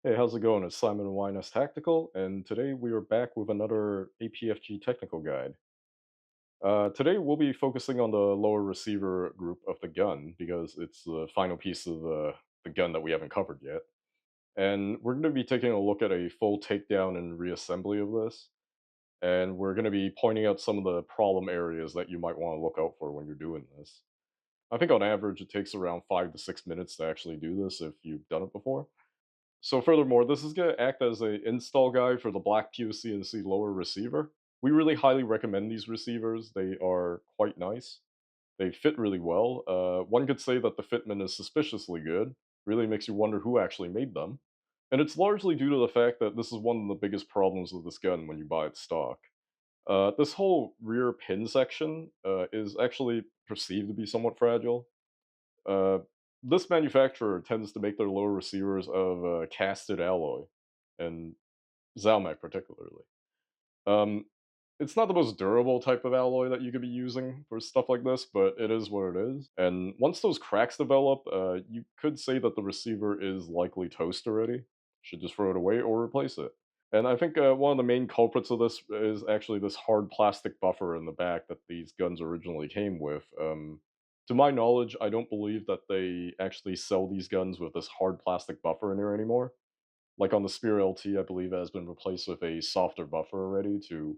Hey, how's it going? It's Simon and YNS Tactical, and today we are back with another APFG technical guide. Today we'll be focusing on the lower receiver group of the gun because it's the final piece of the gun that we haven't covered yet. And we're going to be taking a look at a full takedown and reassembly of this, and we're going to be pointing out some of the problem areas that you might want to look out for when you're doing this. I think on average it takes around 5 to 6 minutes to actually do this if you've done it before. So furthermore, this is going to act as a install guide for the Black Pew CNC lower receiver. We really highly recommend these receivers. They are quite nice. They fit really well. One could say that the fitment is suspiciously good. Really makes you wonder who actually made them. And it's largely due to the fact that this is one of the biggest problems with this gun when you buy it stock. This whole rear pin section is actually perceived to be somewhat fragile. Uh, this manufacturer tends to make their lower receivers of casted alloy, and Zalmac particularly. Um, it's not the most durable type of alloy that you could be using for stuff like this, but it is what it is. And once those cracks develop, you could say that the receiver is likely toast already. Should just throw it away or replace it. And I think one of the main culprits of this is actually this hard plastic buffer in the back that these guns originally came with. To my knowledge, I don't believe that they actually sell these guns with this hard plastic buffer in there anymore. Like on the Spear LT, I believe it has been replaced with a softer buffer already to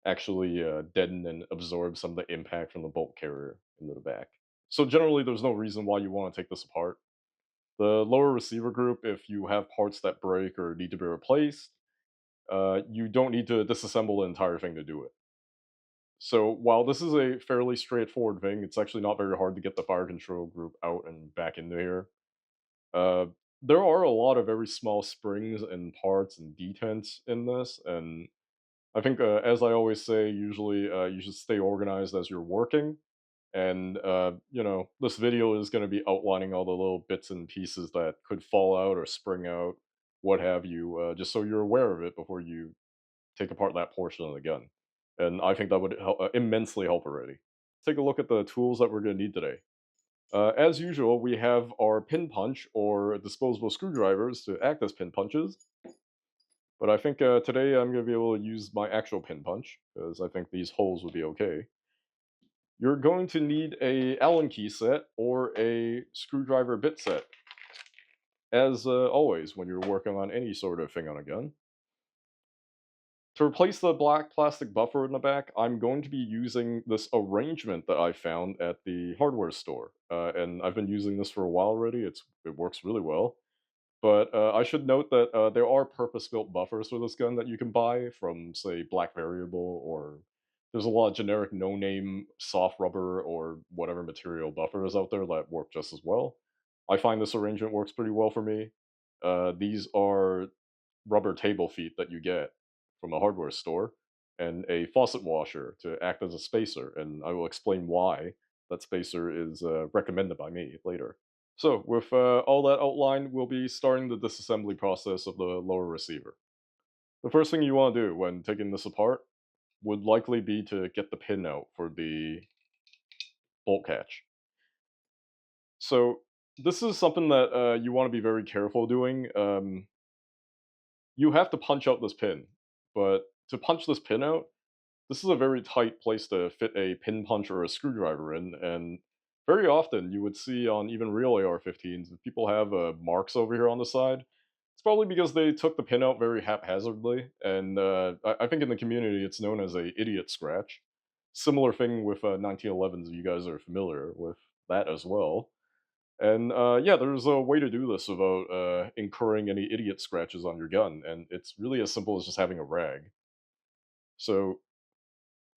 actually deaden and absorb some of the impact from the bolt carrier into the back. So generally, there's no reason why you want to take this apart. The lower receiver group, if you have parts that break or need to be replaced, you don't need to disassemble the entire thing to do it. So while this is a fairly straightforward thing, it's actually not very hard to get the fire control group out and back into here. Uh, there are a lot of very small springs and parts and detents in this, and I think, as I always say, usually you should stay organized as you're working. And this video is going to be outlining all the little bits and pieces that could fall out or spring out, what have you, just so you're aware of it before you take apart that portion of the gun. And I think that would immensely help already. Take a look at the tools that we're going to need today. As usual, we have our pin punch or disposable screwdrivers to act as pin punches. But I think today I'm going to be able to use my actual pin punch because I think these holes would be okay. You're going to need a Allen key set or a screwdriver bit set, as always when you're working on any sort of thing on a gun. To replace the black plastic buffer in the back, I'm going to be using this arrangement that I found at the hardware store, and I've been using this for a while already. It works really well. But I should note that there are purpose-built buffers for this gun that you can buy from, say, Black Variable, or there's a lot of generic no-name soft rubber or whatever material buffers out there that work just as well. I find this arrangement works pretty well for me. These are rubber table feet that you get from a hardware store, and a faucet washer to act as a spacer, and I will explain why that spacer is recommended by me later. So, with all that outlined, we'll be starting the disassembly process of the lower receiver. The first thing you want to do when taking this apart would likely be to get the pin out for the bolt catch. So, this is something that you want to be very careful doing. You have to punch out this pin, but to punch this pin out, this is a very tight place to fit a pin punch or a screwdriver in, and very often you would see on even real AR-15s, if people have marks over here on the side, it's probably because they took the pin out very haphazardly, and I think in the community it's known as a idiot scratch. Similar thing with 1911s, you guys are familiar with that as well. And yeah, there's a way to do this without incurring any idiot scratches on your gun, and it's really as simple as just having a rag. So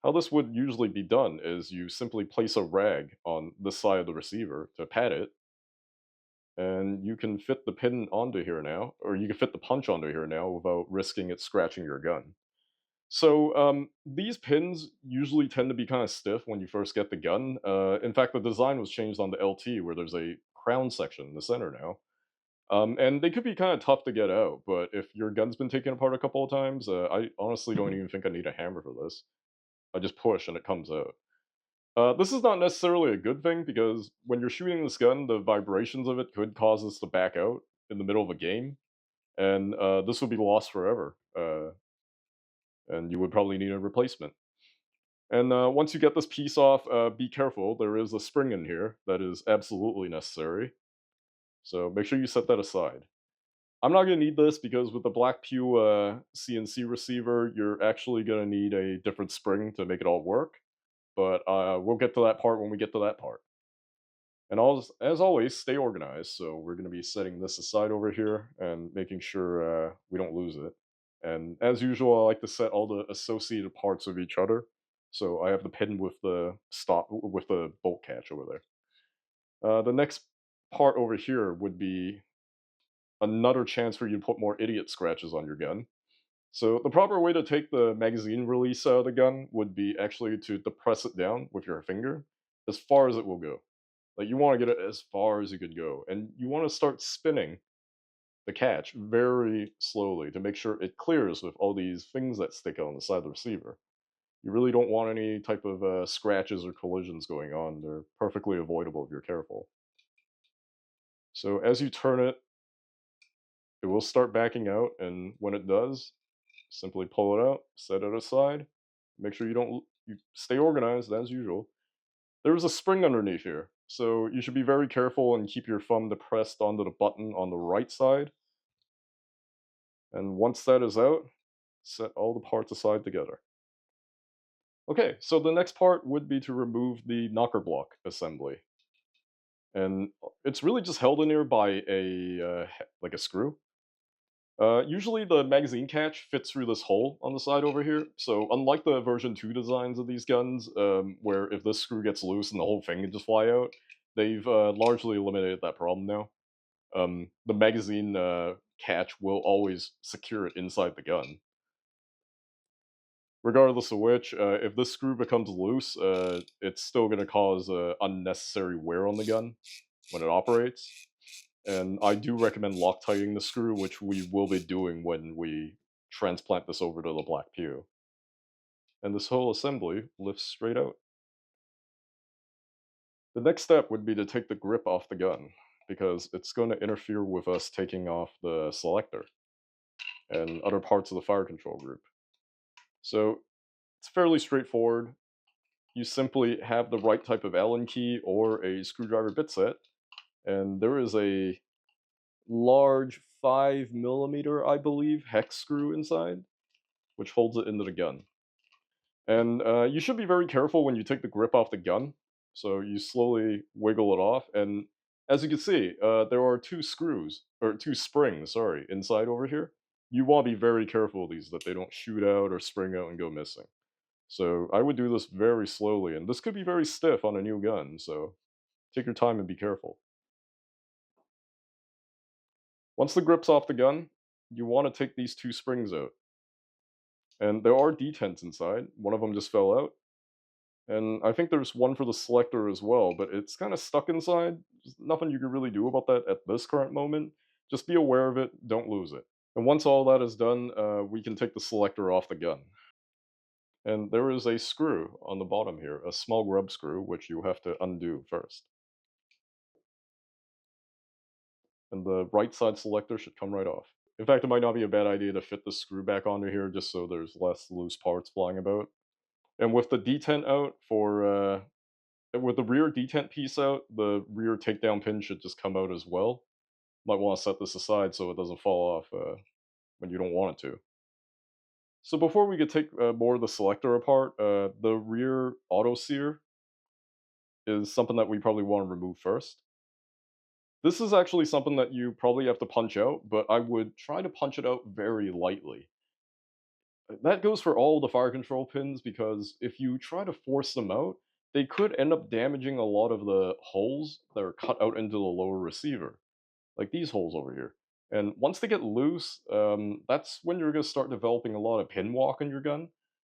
how this would usually be done is you simply place a rag on this side of the receiver to pad it, and you can fit the pin onto here now, or you can fit the punch onto here now without risking it scratching your gun. So these pins usually tend to be kind of stiff when you first get the gun. In fact, the design was changed on the LT where there's a crown section in the center now. And they could be kind of tough to get out, but if your gun's been taken apart a couple of times, I honestly don't even think I need a hammer for this. I just push and it comes out. This is not necessarily a good thing because when you're shooting this gun, the vibrations of it could cause this to back out in the middle of a game. and this would be lost forever, and you would probably need a replacement. And once you get this piece off, be careful. There is a spring in here that is absolutely necessary, so make sure you set that aside. I'm not going to need this because with the Black Pew CNC receiver, you're actually going to need a different spring to make it all work. But we'll get to that part when we get to that part. And as always, stay organized. So we're going to be setting this aside over here and making sure we don't lose it. And as usual, I like to set all the associated parts of each other. So I have the pin with the stop with the bolt catch over there. The next part over here would be another chance for you to put more idiot scratches on your gun. So the proper way to take the magazine release out of the gun would be actually to depress it down with your finger as far as it will go. Like you want to get it as far as you could go, and you want to start spinning the catch very slowly to make sure it clears with all these things that stick out on the side of the receiver. You really don't want any type of scratches or collisions going on. They're perfectly avoidable if you're careful. So as you turn it, it will start backing out, and when it does, simply pull it out, set it aside. Make sure you stay organized as usual. There's a spring underneath here, so you should be very careful and keep your thumb depressed onto the button on the right side. And once that is out, set all the parts aside together. Okay, so the next part would be to remove the knocker block assembly, and it's really just held in there by like a screw. Usually the magazine catch fits through this hole on the side over here. So unlike the version 2 designs of these guns, where if this screw gets loose and the whole thing can just fly out, they've largely eliminated that problem now. The magazine catch will always secure it inside the gun. Regardless of which, if this screw becomes loose, it's still going to cause unnecessary wear on the gun when it operates. And I do recommend Loctiting the screw, which we will be doing when we transplant this over to the Black Pew. And this whole assembly lifts straight out. The next step would be to take the grip off the gun, because it's going to interfere with us taking off the selector and other parts of the fire control group. So it's fairly straightforward. You simply have the right type of Allen key or a screwdriver bit set, and there is a large 5 millimeter, I believe, hex screw inside, which holds it into the gun. And you should be very careful when you take the grip off the gun. So you slowly wiggle it off, and as you can see, there are two screws or two springs, sorry, inside over here. You want to be very careful of these that they don't shoot out or spring out and go missing. So I would do this very slowly, and this could be very stiff on a new gun. So take your time and be careful. Once the grip's off the gun, you want to take these two springs out. And there are detents inside. One of them just fell out. And I think there's one for the selector as well, but it's kind of stuck inside. There's nothing you can really do about that at this current moment. Just be aware of it, don't lose it. And once all that is done, we can take the selector off the gun. And there is a screw on the bottom here, a small grub screw, which you have to undo first. And the right side selector should come right off. In fact, it might not be a bad idea to fit the screw back onto here just so there's less loose parts flying about. And with the detent out for with the rear detent piece out, the rear takedown pin should just come out as well. Might want to set this aside so it doesn't fall off when you don't want it to. So before we could take more of the selector apart, the rear auto sear is something that we probably want to remove first. This is actually something that you probably have to punch out, but I would try to punch it out very lightly. That goes for all the fire control pins because if you try to force them out, they could end up damaging a lot of the holes that are cut out into the lower receiver, like these holes over here. And once they get loose, that's when you're going to start developing a lot of pin walk in your gun,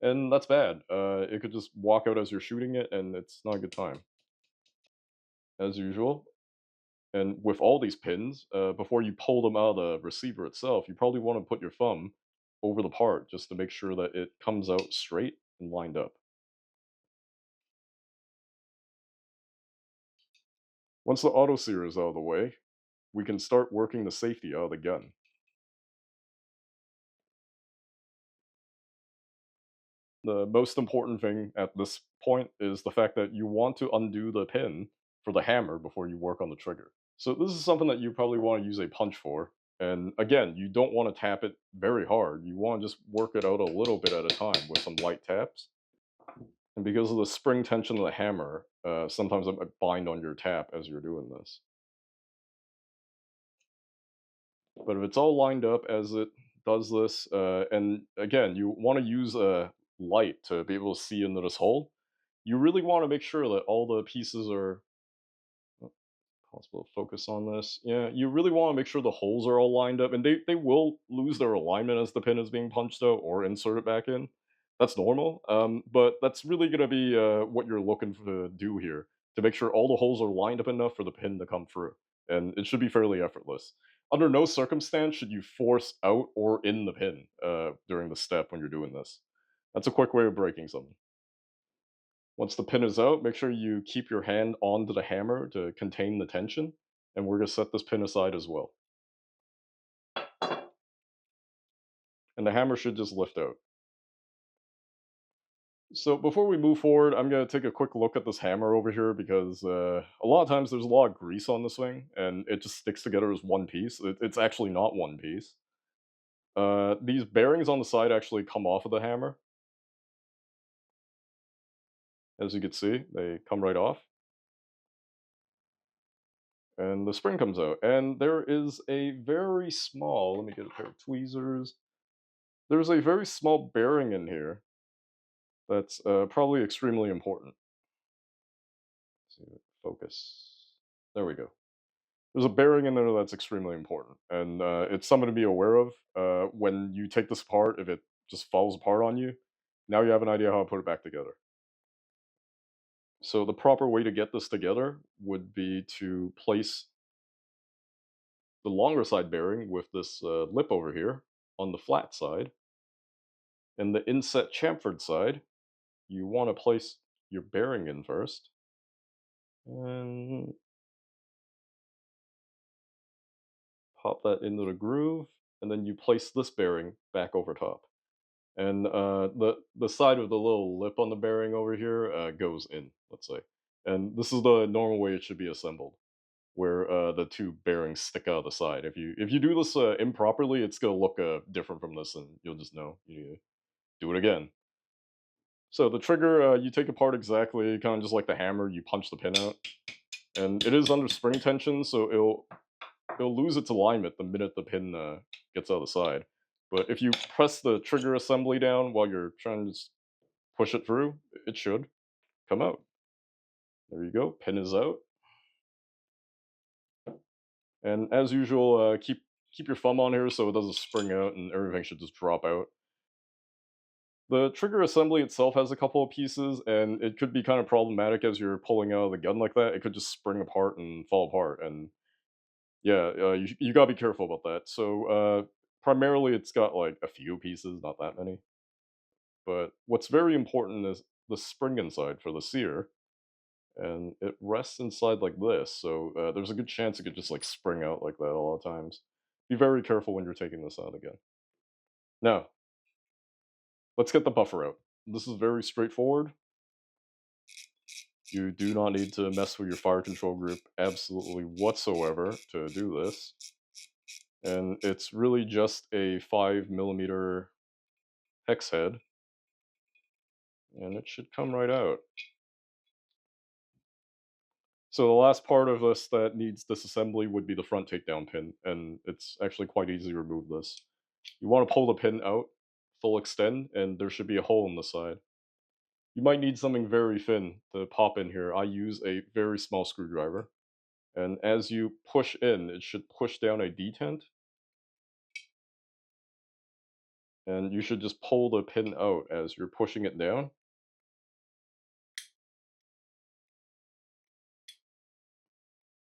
and that's bad. It could just walk out as you're shooting it, and it's not a good time. As usual, and with all these pins, before you pull them out of the receiver itself, you probably want to put your thumb over the part just to make sure that it comes out straight and lined up. Once the auto sear is out of the way, we can start working the safety out of the gun. The most important thing at this point is the fact that you want to undo the pin for the hammer before you work on the trigger. So this is something that you probably want to use a punch for. And again, you don't want to tap it very hard. You want to just work it out a little bit at a time with some light taps. And because of the spring tension of the hammer, sometimes it might bind on your tap as you're doing this. But if it's all lined up as it does this, and again, you want to use a light to be able to see into this hole, you really want to make sure that all the pieces are possible to focus on this. Yeah, you really want to make sure the holes are all lined up, and they will lose their alignment as the pin is being punched out or inserted back in. That's normal, but that's really going to be what you're looking to do here to make sure all the holes are lined up enough for the pin to come through, and it should be fairly effortless. Under no circumstance should you force out or in the pin during the step when you're doing this. That's a quick way of breaking something. Once the pin is out, make sure you keep your hand onto the hammer to contain the tension, and we're going to set this pin aside as well. And the hammer should just lift out. So before we move forward, I'm going to take a quick look at this hammer over here because a lot of times there's a lot of grease on this thing, and it just sticks together as one piece. It's actually not one piece. These bearings on the side actually come off of the hammer. As you can see, they come right off. And the spring comes out. And there is a very small, let me get a pair of tweezers. There's a very small bearing in here that's probably extremely important. Let's see, focus. There we go. There's a bearing in there that's extremely important, and it's something to be aware of. When you take this apart, if it just falls apart on you, now you have an idea how to put it back together. So the proper way to get this together would be to place the longer side bearing with this lip over here on the flat side, and the inset chamfered side, you want to place your bearing in first, and pop that into the groove, and then you place this bearing back over top. And the side of the little lip on the bearing over here goes in, let's say. And this is the normal way it should be assembled, where the two bearings stick out of the side. If you do this improperly, it's gonna look different from this, and you'll just know you need to do it again. So the trigger, you take apart exactly, kind of just like the hammer. You punch the pin out, and it is under spring tension, so it'll lose its alignment the minute the pin gets out of the side. But if you press the trigger assembly down while you're trying to just push it through, it should come out. There you go. Pin is out. And as usual, keep your thumb on here so it doesn't spring out and everything should just drop out. The trigger assembly itself has a couple of pieces, and it could be kind of problematic as you're pulling out of the gun like that. It could just spring apart and fall apart. And yeah, you gotta be careful about that. So primarily, it's got like a few pieces, not that many. But what's very important is the spring inside for the sear, and it rests inside like this. So there's a good chance it could just like spring out like that a lot of times. Be very careful when you're taking this out again. Now, let's get the buffer out. This is very straightforward. You do not need to mess with your fire control group absolutely whatsoever to do this. And it's really just a 5 millimeter hex head, and it should come right out. So the last part of this that needs disassembly would be the front takedown pin, and it's actually quite easy to remove this. You want to pull the pin out, full extend, and there should be a hole in the side. You might need something very thin to pop in here. I use a very small screwdriver, and as you push in, it should push down a detent, and you should just pull the pin out as you're pushing it down.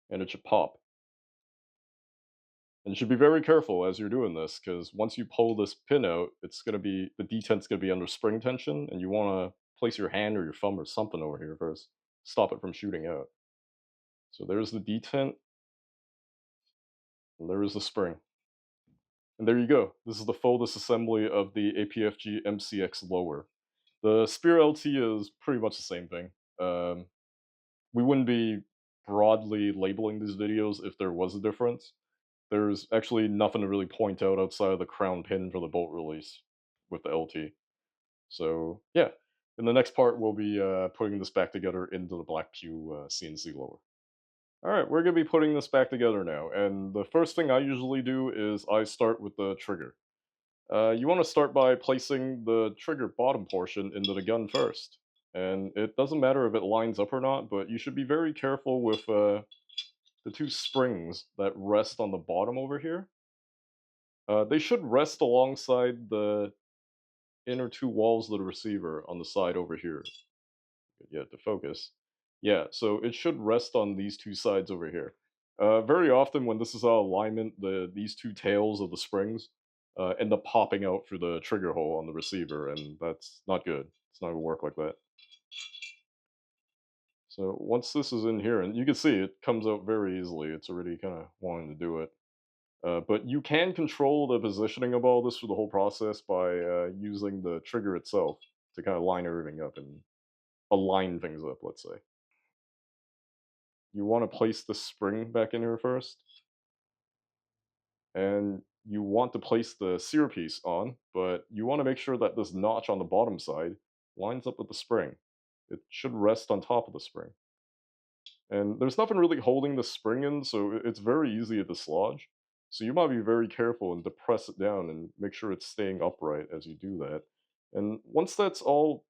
And it should pop. And you should be very careful as you're doing this, because once you pull this pin out, it's going to be the detent's going to be under spring tension, and you want to place your hand or your thumb or something over here first, stop it from shooting out. So there's the detent, and there is the spring, and there you go. This is the full disassembly of the APFG MCX lower. The Spear LT is pretty much the same thing. Um, we wouldn't be broadly labeling these videos if there was a difference. There's actually nothing to really point out outside of the crown pin for the bolt release with the LT. So yeah, in the next part we'll be putting this back together into the Black Pew CNC lower. All right, we're gonna be putting this back together now, and the first thing I usually do is I start with the trigger. You want to start by placing the trigger bottom portion into the gun first. And it doesn't matter if it lines up or not, but you should be very careful with the two springs that rest on the bottom over here. They should rest alongside the inner two walls of the receiver on the side over here. Yeah, to focus. Yeah, so it should rest on these two sides over here. Very often, when this is out of alignment, these two tails of the springs end up popping out through the trigger hole on the receiver, and that's not good. It's not gonna work like that. So once this is in here, and you can see it comes out very easily. It's already kind of wanting to do it. But you can control the positioning of all this through the whole process by using the trigger itself to kind of line everything up and align things up, let's say. You want to place the spring back in here first, and you want to place the sear piece on, but you want to make sure that this notch on the bottom side lines up with the spring. It should rest on top of the spring. And there's nothing really holding the spring in, so it's very easy to dislodge. So you might be very careful and depress it down and make sure it's staying upright as you do that. And once that's all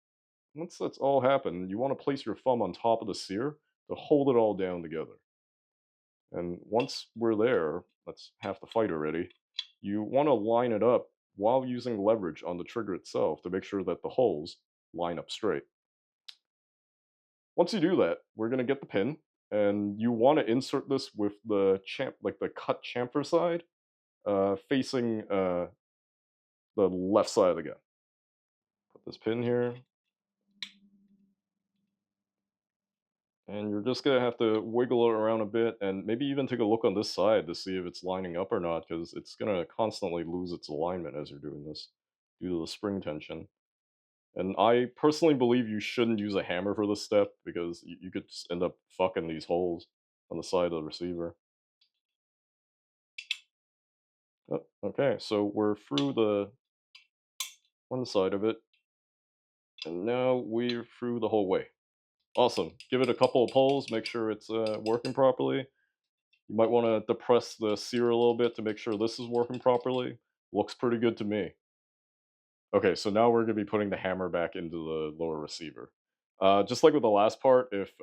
happened, you want to place your thumb on top of the sear to hold it all down together. And once we're there, that's half the fight already. You want to line it up while using leverage on the trigger itself to make sure that the holes line up straight. Once you do that, we're going to get the pin, and you want to insert this with the like the cut chamfer side, facing the left side of the gun. Put this pin here, and you're just gonna have to wiggle it around a bit, and maybe even take a look on this side to see if it's lining up or not, because it's gonna constantly lose its alignment as you're doing this due to the spring tension. And I personally believe you shouldn't use a hammer for this step because you could just end up fucking these holes on the side of the receiver. Oh, okay, so we're through the one side of it, and now we're through the whole way. Awesome. Give it a couple of pulls, make sure it's working properly. You might want to depress the sear a little bit to make sure this is working properly. Looks pretty good to me. Okay, so now we're going to be putting the hammer back into the lower receiver. Just like with the last part, if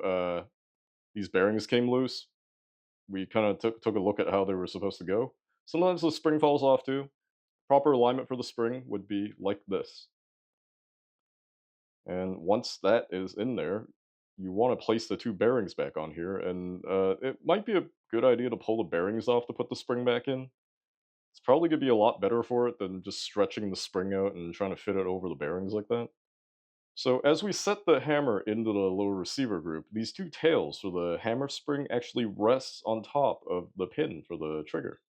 these bearings came loose, we kind of took a look at how they were supposed to go. Sometimes the spring falls off too. Proper alignment for the spring would be like this. And once that is in there, you want to place the two bearings back on here. And it might be a good idea to pull the bearings off to put the spring back in. It's probably going to be a lot better for it than just stretching the spring out and trying to fit it over the bearings like that. So as we set the hammer into the lower receiver group, these two tails for the hammer spring actually rests on top of the pin for the trigger.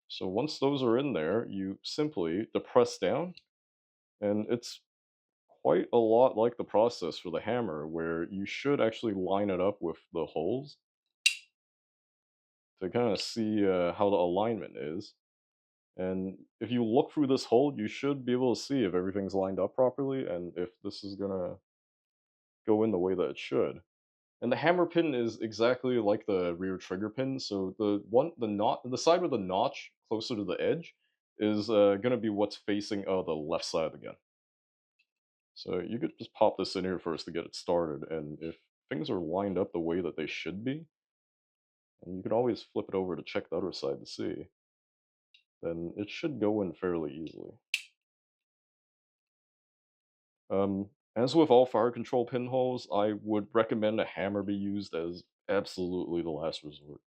So once those are in there, you simply depress down, and it's quite a lot like the process for the hammer, where you should actually line it up with the holes to kind of see how the alignment is. And if you look through this hole, you should be able to see if everything's lined up properly and if this is gonna go in the way that it should. And the hammer pin is exactly like the rear trigger pin. So the side with the notch closer to the edge is gonna be what's facing the left side of the gun. So you could just pop this in here first to get it started, and if things are lined up the way that they should be, and you can always flip it over to check the other side to see, then it should go in fairly easily. As with all fire control pinholes, I would recommend a hammer be used as absolutely the last resort.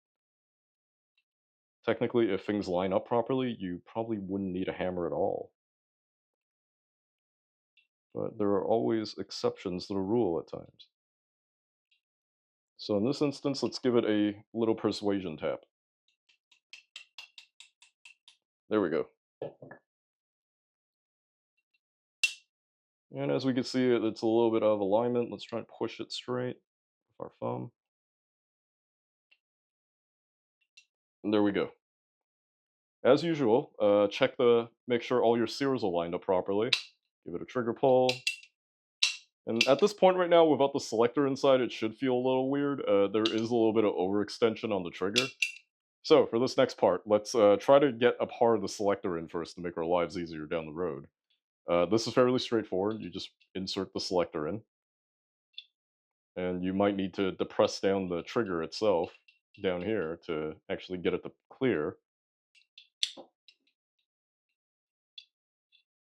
Technically, if things line up properly, you probably wouldn't need a hammer at all. But there are always exceptions to the rule at times. So in this instance, let's give it a little persuasion tap. There we go. And as we can see, it's a little bit out of alignment. Let's try and push it straight with our thumb. And there we go. As usual, make sure all your sears are lined up properly. Give it a trigger pull. And at this point right now, without the selector inside, it should feel a little weird. There is a little bit of overextension on the trigger. So for this next part, let's try to get a part of the selector in first to make our lives easier down the road. This is fairly straightforward. You just insert the selector in, and you might need to depress down the trigger itself down here to actually get it to clear.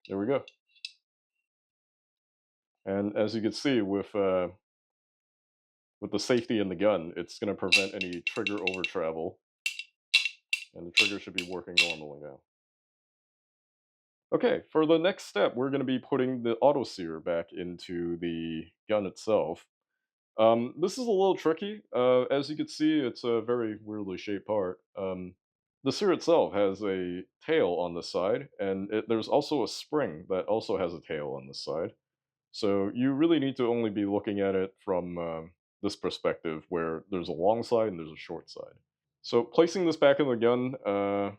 There we go. And as you can see, with the safety in the gun, it's going to prevent any trigger over travel, and the trigger should be working normally now. Okay, for the next step, we're going to be putting the auto sear back into the gun itself. This is a little tricky. As you can see, it's a very weirdly shaped part. The sear itself has a tail on the side, and there's also a spring that also has a tail on the side. So you really need to only be looking at it from this perspective, where there's a long side and there's a short side. So placing this back in the gun,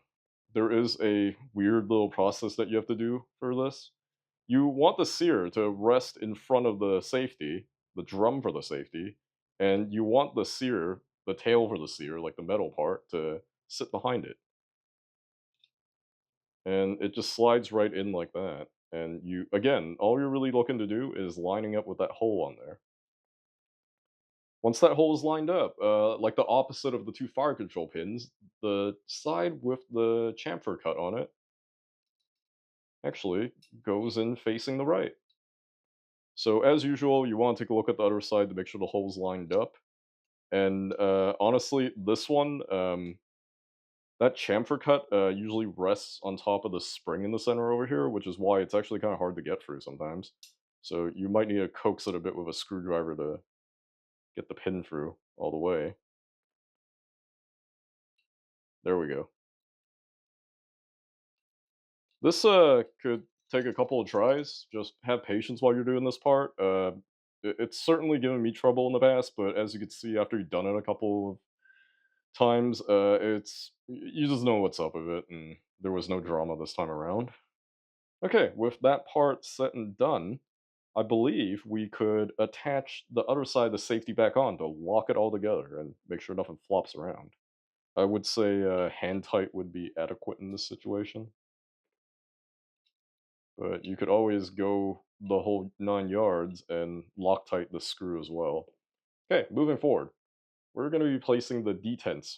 there is a weird little process that you have to do for this. You want the sear to rest in front of the safety, the drum for the safety, and you want the sear, the tail for the sear, like the metal part, to sit behind it. And it just slides right in like that. And you, again, all you're really looking to do is lining up with that hole on there. Once that hole is lined up, like the opposite of the two fire control pins, the side with the chamfer cut on it actually goes in facing the right. So as usual, you want to take a look at the other side to make sure the hole's lined up. And honestly, this one, that chamfer cut usually rests on top of the spring in the center over here, which is why it's actually kind of hard to get through sometimes. So you might need to coax it a bit with a screwdriver to get the pin through all the way. There we go. This could take a couple of tries. Just have patience while you're doing this part. It's certainly given me trouble in the past, but as you can see, after you've done it a couple of times, you just know what's up with it, and there was no drama this time around. Okay, with that part set and done, I believe we could attach the other side of the safety back on to lock it all together and make sure nothing flops around. I would say hand tight would be adequate in this situation, but you could always go the whole 9 yards and Loctite the screw as well. Okay, moving forward, we're going to be placing the detents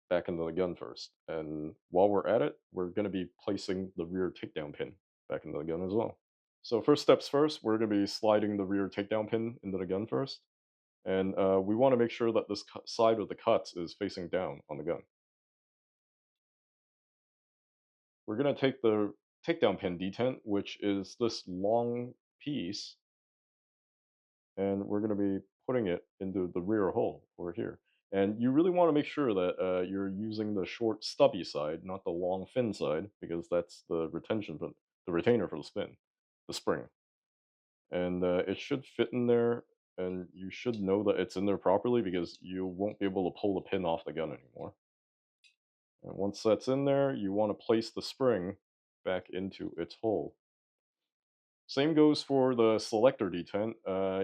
back into the gun first. And while we're at it, we're going to be placing the rear takedown pin back into the gun as well. So first steps first, we're going to be sliding the rear takedown pin into the gun first. And we want to make sure that this side of the cuts is facing down on the gun. We're going to take the takedown pin detent, which is this long piece, and we're going to be putting it into the rear hole over here. And you really want to make sure that you're using the short stubby side, not the long fin side, because that's the retention for the retainer for the the spring. And it should fit in there, and you should know that it's in there properly because you won't be able to pull the pin off the gun anymore. And once that's in there, you want to place the spring back into its hole. Same goes for the selector detent.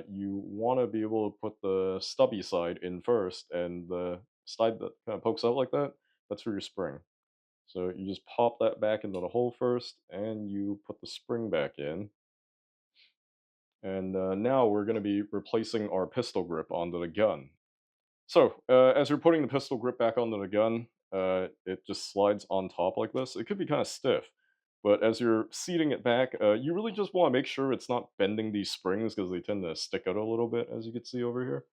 You want to be able to put the stubby side in first, and the side that kind of pokes out like that, that's for your spring. So you just pop that back into the hole first, and you put the spring back in. And now we're going to be replacing our pistol grip onto the gun. So as you're putting the pistol grip back onto the gun, it just slides on top like this. It could be kind of stiff. But as you're seating it back, you really just want to make sure it's not bending these springs because they tend to stick out a little bit, as you can see over here.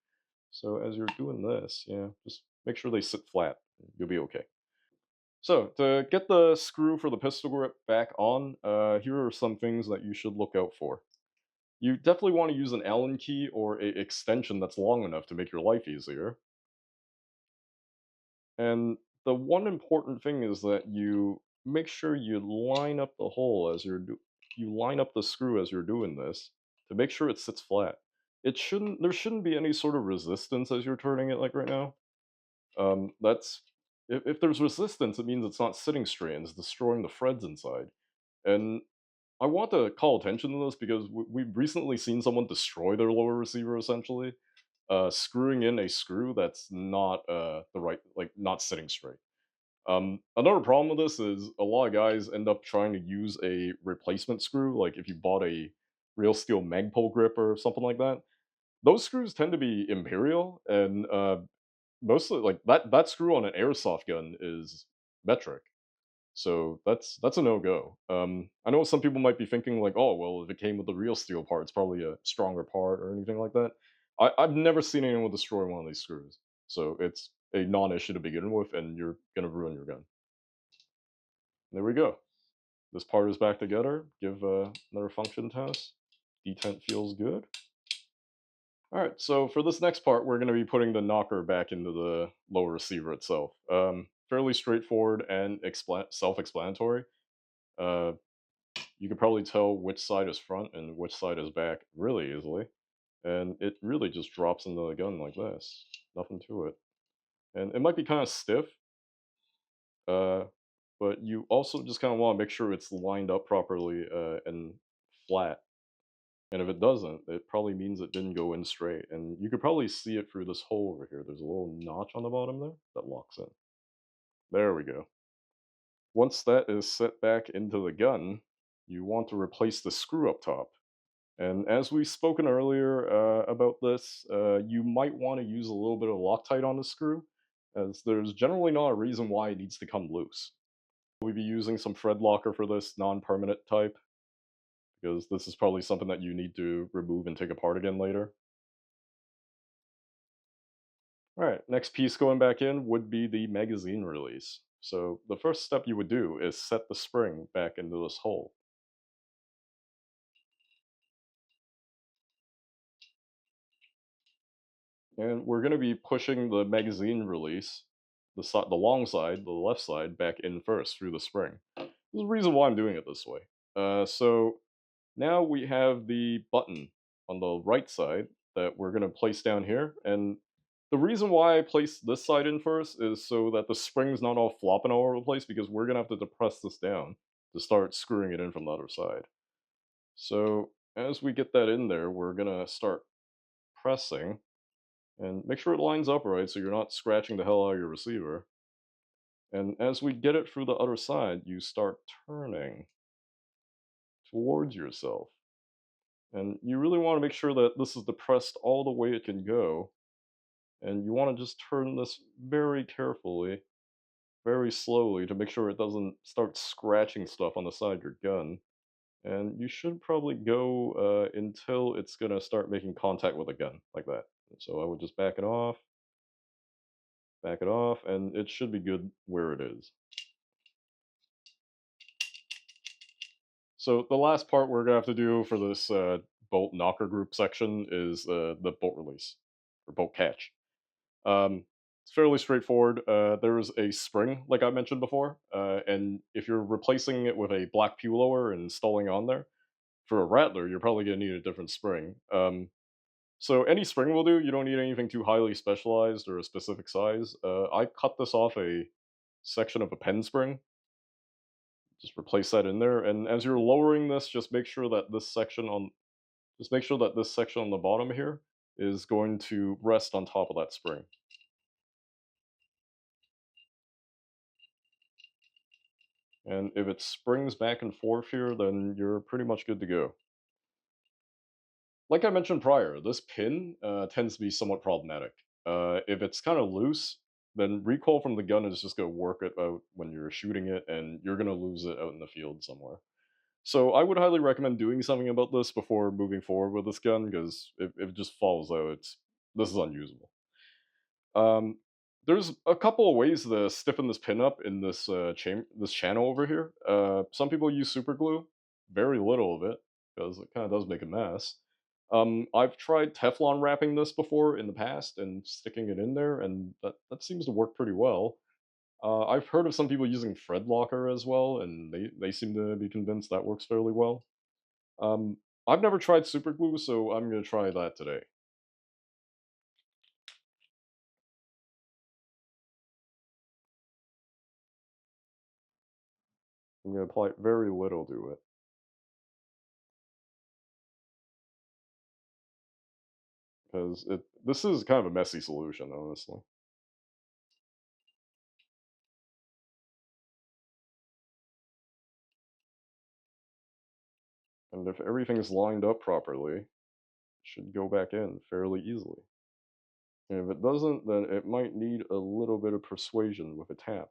So as you're doing this, yeah, just make sure they sit flat. You'll be okay. So to get the screw for the pistol grip back on, here are some things that you should look out for. You definitely want to use an Allen key or a extension that's long enough to make your life easier. And the one important thing is that you make sure you line up the hole as you line up the screw as you're doing this. to make sure it sits flat. There shouldn't be any sort of resistance as you're turning it like right now. That's if there's resistance, it means it's not sitting straight and it's destroying the threads inside. And I want to call attention to this because we've recently seen someone destroy their lower receiver essentially, screwing in a screw that's not the right, like not sitting straight. Another problem with this is a lot of guys end up trying to use a replacement screw, like if you bought a real steel Magpul grip or something like that. Those screws tend to be imperial, and mostly like that screw on an airsoft gun is metric. So that's a no go. I know some people might be thinking like, oh well, if it came with the real steel part, it's probably a stronger part or anything like that. I've never seen anyone destroy one of these screws, so it's a non-issue to begin with, and you're gonna ruin your gun. There we go. This part is back together. Give another function test. Detent feels good. All right, so for this next part, we're going to be putting the knocker back into the lower receiver itself. Fairly straightforward and self-explanatory. Uh, you can probably tell which side is front and which side is back really easily. And it really just drops into the gun like this. Nothing to it. And it might be kind of stiff, uh, but you also just kind of want to make sure it's lined up properly and flat. And if it doesn't, it probably means it didn't go in straight. And you could probably see it through this hole over here. There's a little notch on the bottom there that locks in. There we go. Once that is set back into the gun, you want to replace the screw up top. And as we've spoken earlier about this, you might want to use a little bit of Loctite on the screw, as there's generally not a reason why it needs to come loose. We'll be using some thread locker for this non-permanent type, because this is probably something that you need to remove and take apart again later. All right, next piece going back in would be the magazine release. So the first step you would do is set the spring back into this hole. And we're going to be pushing the magazine release, the long side, the left side, back in first through the spring. There's a reason why I'm doing it this way. So now we have the button on the right side that we're going to place down here. And the reason why I place this side in first is so that the spring's not all flopping all over the place, because we're going to have to depress this down to start screwing it in from the other side. So as we get that in there, we're going to start pressing and make sure it lines up right so you're not scratching the hell out of your receiver. And as we get it through the other side, you start turning towards yourself. And you really want to make sure that this is depressed all the way it can go. And you want to just turn this very carefully, very slowly, to make sure it doesn't start scratching stuff on the side of your gun. And you should probably go until it's going to start making contact with the gun, like that. So I would just back it off, and it should be good where it is. So the last part we're gonna have to do for this bolt knocker group section is the bolt release or bolt catch. It's fairly straightforward. There is a spring, like I mentioned before, and if you're replacing it with a Black Pew lower and installing on there, for a Rattler, you're probably gonna need a different spring. So any spring will do. You don't need anything too highly specialized or a specific size. I cut this off a section of a pen spring, just replace that in there. And as you're lowering this, just make sure that this section on the bottom here is going to rest on top of that spring. And if it springs back and forth here, then you're pretty much good to go. Like I mentioned prior, this pin tends to be somewhat problematic. If it's kind of loose, then recoil from the gun is just going to work it out when you're shooting it, and you're going to lose it out in the field somewhere. So I would highly recommend doing something about this before moving forward with this gun, because if it just falls out, this is unusable. Um, there's a couple of ways to stiffen this pin up in this channel over here. Some people use super glue, very little of it, because it kind of does make a mess. I've tried Teflon wrapping this before in the past and sticking it in there, and that seems to work pretty well. I've heard of some people using thread locker as well, and they seem to be convinced that works fairly well. I've never tried super glue, so I'm gonna try that today. I'm gonna apply very little to it because it. This is kind of a messy solution, honestly. And if everything's lined up properly, it should go back in fairly easily. And if it doesn't, then it might need a little bit of persuasion with a tap.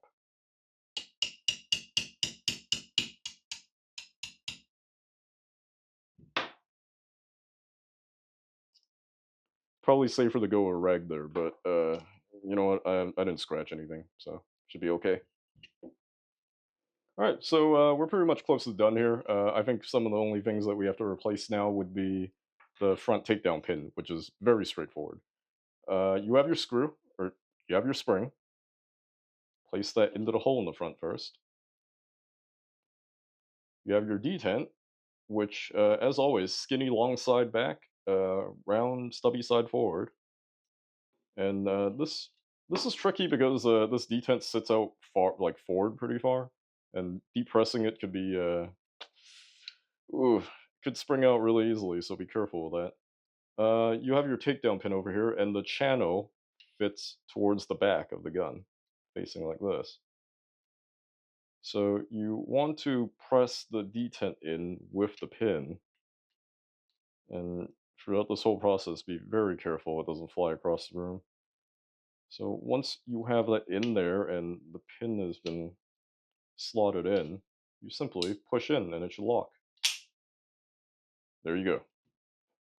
Probably safer to go a rag there, but you know what? I didn't scratch anything, so should be okay. All right, so we're pretty much close to done here. I think some of the only things that we have to replace now would be the front takedown pin, which is very straightforward. You have your screw, or you have your spring. Place that into the hole in the front first. You have your detent, which, as always, skinny long side back, round stubby side forward. And this is tricky because this detent sits out far, like forward, pretty far, and depressing it could be ooh, could spring out really easily. So be careful with that. You have your takedown pin over here, and the channel fits towards the back of the gun, facing like this. So you want to press the detent in with the pin, and throughout this whole process, be very careful it doesn't fly across the room. So once you have that in there and the pin has been slotted in, you simply push in and it should lock. There you go.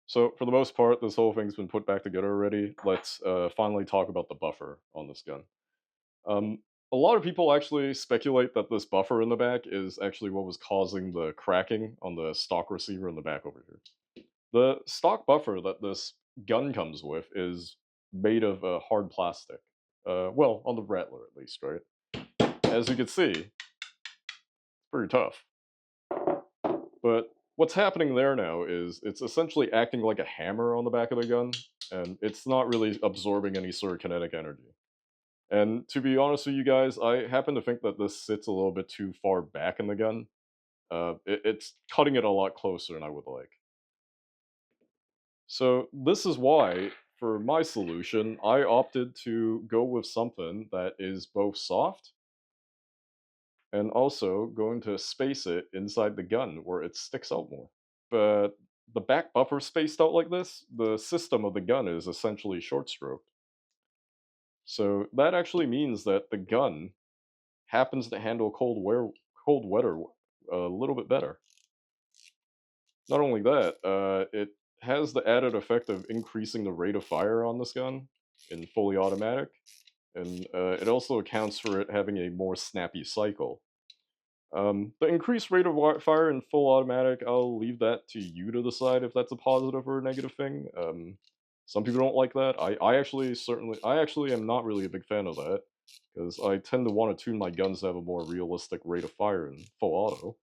So for the most part, this whole thing's been put back together already. Let's finally talk about the buffer on this gun. Um, a lot of people actually speculate that this buffer in the back is actually what was causing the cracking on the stock receiver in the back over here. The stock buffer that this gun comes with is made of hard plastic. Well, on the Rattler at least, right? As you can see, it's pretty tough. But what's happening there now is it's essentially acting like a hammer on the back of the gun, and it's not really absorbing any sort of kinetic energy. And to be honest with you guys, I happen to think that this sits a little bit too far back in the gun. It's cutting it a lot closer than I would like. So this is why, for my solution, I opted to go with something that is both soft and also going to space it inside the gun where it sticks out more. But the back buffer spaced out like this, the system of the gun is essentially short stroked. So that actually means that the gun happens to handle cold weather a little bit better. Not only that, it has the added effect of increasing the rate of fire on this gun in fully automatic, and it also accounts for it having a more snappy cycle. The increased rate of fire in full automatic, I'll leave that to you to decide if that's a positive or a negative thing. Some people don't like that. I actually am not really a big fan of that because I tend to want to tune my guns to have a more realistic rate of fire in full auto.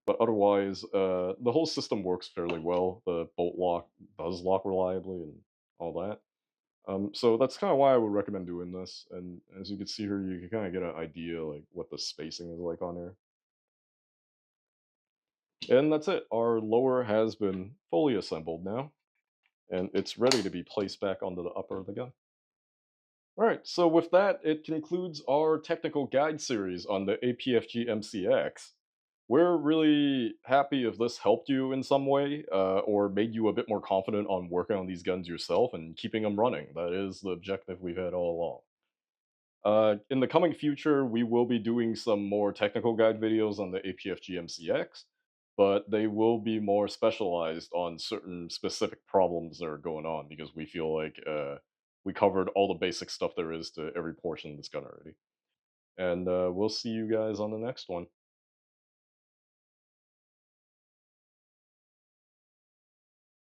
But otherwise, the whole system works fairly well. The bolt lock does lock reliably and all that. So that's kind of why I would recommend doing this. And as you can see here, you can kind of get an idea like what the spacing is like on here. And that's it. Our lower has been fully assembled now, and it's ready to be placed back onto the upper of the gun. All right, so with that, it concludes our technical guide series on the APFG MCX. We're really happy if this helped you in some way or made you a bit more confident on working on these guns yourself and keeping them running. That is the objective we've had all along. In the coming future, we will be doing some more technical guide videos on the APFG MCX, but they will be more specialized on certain specific problems that are going on because we feel like we covered all the basic stuff there is to every portion of this gun already. And we'll see you guys on the next one.